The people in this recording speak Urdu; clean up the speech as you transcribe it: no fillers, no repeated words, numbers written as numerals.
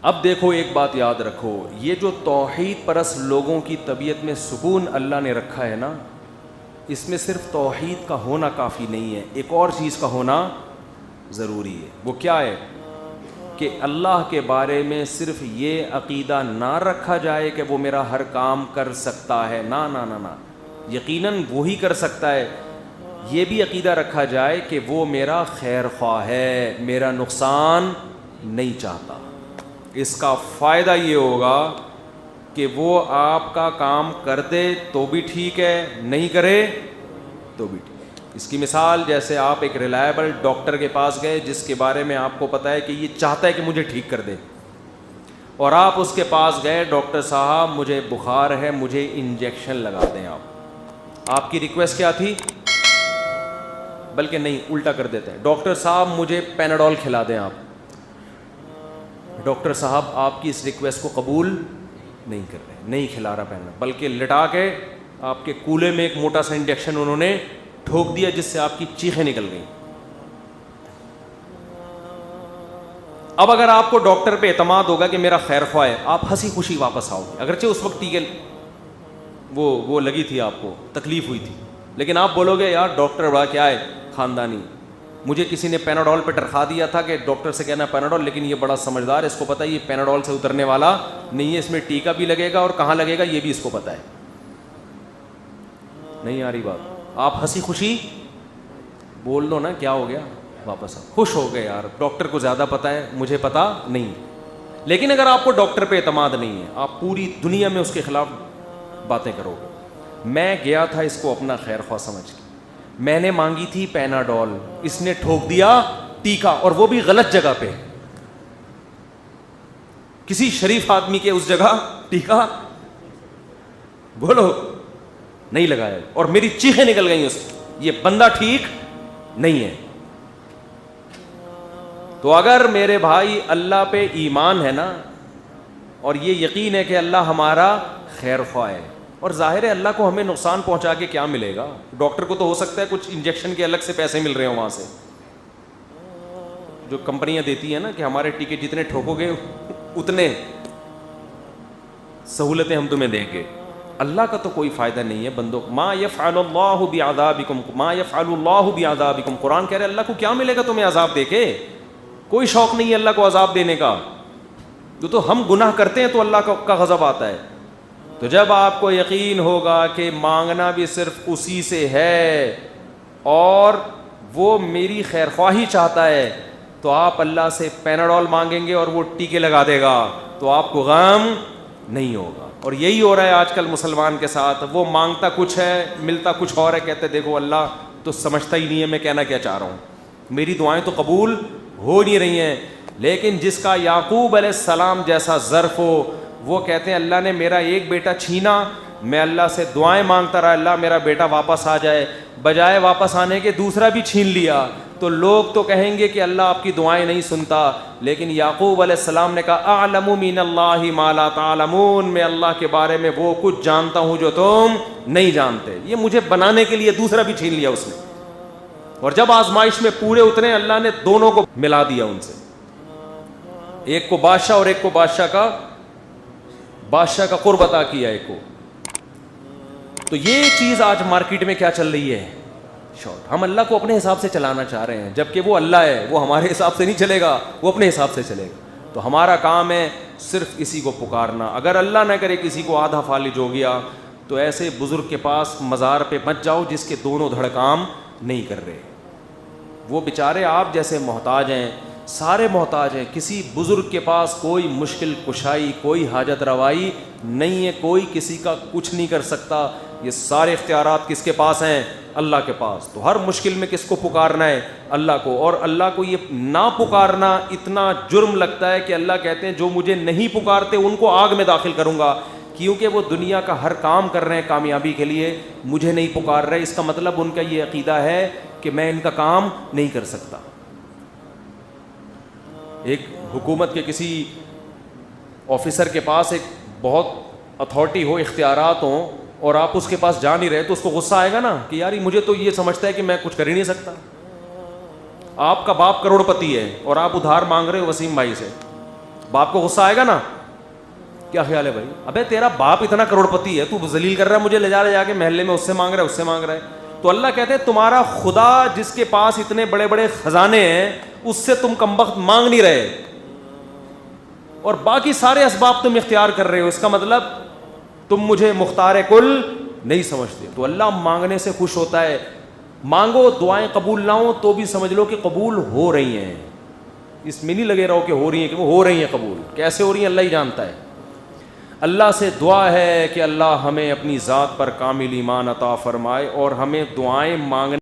اب دیکھو ایک بات یاد رکھو، یہ جو توحید پرست لوگوں کی طبیعت میں سکون اللہ نے رکھا ہے نا، اس میں صرف توحید کا ہونا کافی نہیں ہے، ایک اور چیز کا ہونا ضروری ہے۔ وہ کیا ہے؟ کہ اللہ کے بارے میں صرف یہ عقیدہ نہ رکھا جائے کہ وہ میرا ہر کام کر سکتا ہے، نہ نہ نہ نہ، یقیناً وہی کر سکتا ہے، یہ بھی عقیدہ رکھا جائے کہ وہ میرا خیر خواہ ہے، میرا نقصان نہیں چاہتا۔ اس کا فائدہ یہ ہوگا کہ وہ آپ کا کام کر دے تو بھی ٹھیک ہے، نہیں کرے تو بھی ٹھیک ہے۔ اس کی مثال جیسے آپ ایک ریلائبل ڈاکٹر کے پاس گئے جس کے بارے میں آپ کو پتہ ہے کہ یہ چاہتا ہے کہ مجھے ٹھیک کر دے، اور آپ اس کے پاس گئے، ڈاکٹر صاحب مجھے بخار ہے، مجھے انجیکشن لگا دیں۔ آپ کی ریکویسٹ کیا تھی؟ بلکہ نہیں، الٹا کر دیتے ہیں، ڈاکٹر صاحب مجھے پیناڈول کھلا دیں۔ آپ ڈاکٹر صاحب آپ کی اس ریکویسٹ کو قبول نہیں کر رہے، نہیں کھلا رہا پیناڈول، بلکہ لٹا کے آپ کے کولے میں ایک موٹا سا انجیکشن انہوں نے ٹھوک دیا جس سے آپ کی چیخیں نکل گئیں۔ اب اگر آپ کو ڈاکٹر پہ اعتماد ہوگا کہ میرا خیر خواہ ہے، آپ ہنسی خوشی واپس آؤ گے، اگرچہ اس وقت ٹیکے وہ لگی تھی، آپ کو تکلیف ہوئی تھی، لیکن آپ بولو گے یار ڈاکٹر بڑا کیا ہے خاندانی، مجھے کسی نے پیناڈول پہ ٹرخا دیا تھا کہ ڈاکٹر سے کہنا پیناڈول، لیکن یہ بڑا سمجھدار ہے، اس کو پتہ ہے یہ پیناڈول سے اترنے والا نہیں ہے، اس میں ٹیکا بھی لگے گا اور کہاں لگے گا یہ بھی اس کو پتہ ہے۔ نہیں آ رہی بات؟ آپ ہنسی خوشی بول دو نا، کیا ہو گیا، واپس خوش ہو گئے، یار ڈاکٹر کو زیادہ پتہ ہے، مجھے پتہ نہیں۔ لیکن اگر آپ کو ڈاکٹر پہ اعتماد نہیں ہے، آپ پوری دنیا میں اس کے خلاف باتیں کرو گے۔ میں گیا تھا اس کو اپنا خیر خواہ سمجھ کے، میں نے مانگی تھی پیناڈول، اس نے ٹھوک دیا ٹیکا، اور وہ بھی غلط جگہ پہ، کسی شریف آدمی کے اس جگہ ٹیکا بولو نہیں لگایا، اور میری چیخیں نکل گئیں اس، یہ بندہ ٹھیک نہیں ہے۔ تو اگر میرے بھائی اللہ پہ ایمان ہے نا، اور یہ یقین ہے کہ اللہ ہمارا خیر خواہ ہے، اور ظاہر ہے اللہ کو ہمیں نقصان پہنچا کے کیا ملے گا؟ ڈاکٹر کو تو ہو سکتا ہے کچھ انجیکشن کے الگ سے پیسے مل رہے ہوں وہاں سے، جو کمپنیاں دیتی ہیں نا کہ ہمارے ٹیکے جتنے ٹھوکو گے اتنے سہولتیں ہم تمہیں دیں گے۔ اللہ کا تو کوئی فائدہ نہیں ہے بندوں، ما یفعل اللہ بعذابکم، ما یفعل اللہ بعذابکم، قرآن کہہ رہے اللہ کو کیا ملے گا تمہیں عذاب دے کے؟ کوئی شوق نہیں ہے اللہ کو عذاب دینے کا، تو ہم گناہ کرتے ہیں تو اللہ کا غضب آتا ہے۔ تو جب آپ کو یقین ہوگا کہ مانگنا بھی صرف اسی سے ہے اور وہ میری خیر خواہی چاہتا ہے، تو آپ اللہ سے پیناڈول مانگیں گے اور وہ ٹیکے لگا دے گا، تو آپ کو غم نہیں ہوگا۔ اور یہی ہو رہا ہے آج کل مسلمان کے ساتھ، وہ مانگتا کچھ ہے ملتا کچھ اور ہے، کہتے دیکھو اللہ تو سمجھتا ہی نہیں ہے میں کہنا کیا چاہ رہا ہوں، میری دعائیں تو قبول ہو نہیں رہی ہیں۔ لیکن جس کا یعقوب علیہ السلام جیسا ظرف ہو، وہ کہتے ہیں اللہ نے میرا ایک بیٹا چھینا، میں اللہ سے دعائیں مانگتا رہا اللہ میرا بیٹا واپس آ جائے، بجائے واپس آنے کے دوسرا بھی چھین لیا، تو لوگ تو کہیں گے کہ اللہ آپ کی دعائیں نہیں سنتا، لیکن یعقوب علیہ السلام نے کہا اعلم من اللہ ما لا تعلمون، میں اللہ کے بارے میں وہ کچھ جانتا ہوں جو تم نہیں جانتے، یہ مجھے بنانے کے لیے دوسرا بھی چھین لیا اس نے، اور جب آزمائش میں پورے اترے اللہ نے دونوں کو ملا دیا ان سے، ایک کو بادشاہ اور ایک کو بادشاہ کا قرب عطا کیا ایک کو۔ تو یہ چیز آج مارکیٹ میں کیا چل رہی ہے؟ شارٹ، ہم اللہ کو اپنے حساب سے چلانا چاہ رہے ہیں، جبکہ وہ اللہ ہے، وہ ہمارے حساب سے نہیں چلے گا، وہ اپنے حساب سے چلے گا۔ تو ہمارا کام ہے صرف اسی کو پکارنا، اگر اللہ نہ کرے کسی کو آدھا فالج ہو گیا تو ایسے بزرگ کے پاس مزار پہ مت جاؤ جس کے دونوں دھڑ کام نہیں کر رہے، وہ بیچارے آپ جیسے محتاج ہیں، سارے محتاج ہیں، کسی بزرگ کے پاس کوئی مشکل کشائی، کوئی حاجت روائی نہیں ہے، کوئی کسی کا کچھ نہیں کر سکتا، یہ سارے اختیارات کس کے پاس ہیں؟ اللہ کے پاس۔ تو ہر مشکل میں کس کو پکارنا ہے؟ اللہ کو، اور اللہ کو یہ نہ پکارنا اتنا جرم لگتا ہے کہ اللہ کہتے ہیں جو مجھے نہیں پکارتے ان کو آگ میں داخل کروں گا، کیونکہ وہ دنیا کا ہر کام کر رہے ہیں کامیابی کے لیے، مجھے نہیں پکار رہے، اس کا مطلب ان کا یہ عقیدہ ہے کہ میں ان کا کام نہیں کر سکتا۔ ایک حکومت کے کسی آفیسر کے پاس ایک بہت اتھارٹی ہو، اختیارات ہوں، اور آپ اس کے پاس جا نہیں رہے تو اس کو غصہ آئے گا نا کہ یار مجھے تو یہ سمجھتا ہے کہ میں کچھ کر ہی نہیں سکتا۔ آپ کا باپ کروڑ پتی ہے اور آپ ادھار مانگ رہے ہو وسیم بھائی سے، باپ کو غصہ آئے گا نا, کیا خیال ہے بھائی, ابے تیرا باپ اتنا کروڑ پتی ہے, تو ذلیل کر رہا ہے مجھے, لے جا کے محلے میں اس سے مانگ رہا ہے, اس سے مانگ رہا ہے. تو اللہ کہتے ہیں تمہارا خدا جس کے پاس اتنے بڑے بڑے خزانے ہیں, اس سے تم کمبخت مانگ نہیں رہے, اور باقی سارے اسباب تم اختیار کر رہے ہو, اس کا مطلب تم مجھے مختار کل نہیں سمجھتے. تو اللہ مانگنے سے خوش ہوتا ہے. مانگو, دعائیں قبول نہ ہوں تو بھی سمجھ لو کہ قبول ہو رہی ہیں, اس میں نہیں لگے رہو کہ ہو رہی ہیں, کہ وہ ہو رہی ہیں قبول. کیسے ہو رہی ہیں اللہ ہی جانتا ہے. اللہ سے دعا ہے کہ اللہ ہمیں اپنی ذات پر کامل ایمان عطا فرمائے, اور ہمیں دعائیں مانگنے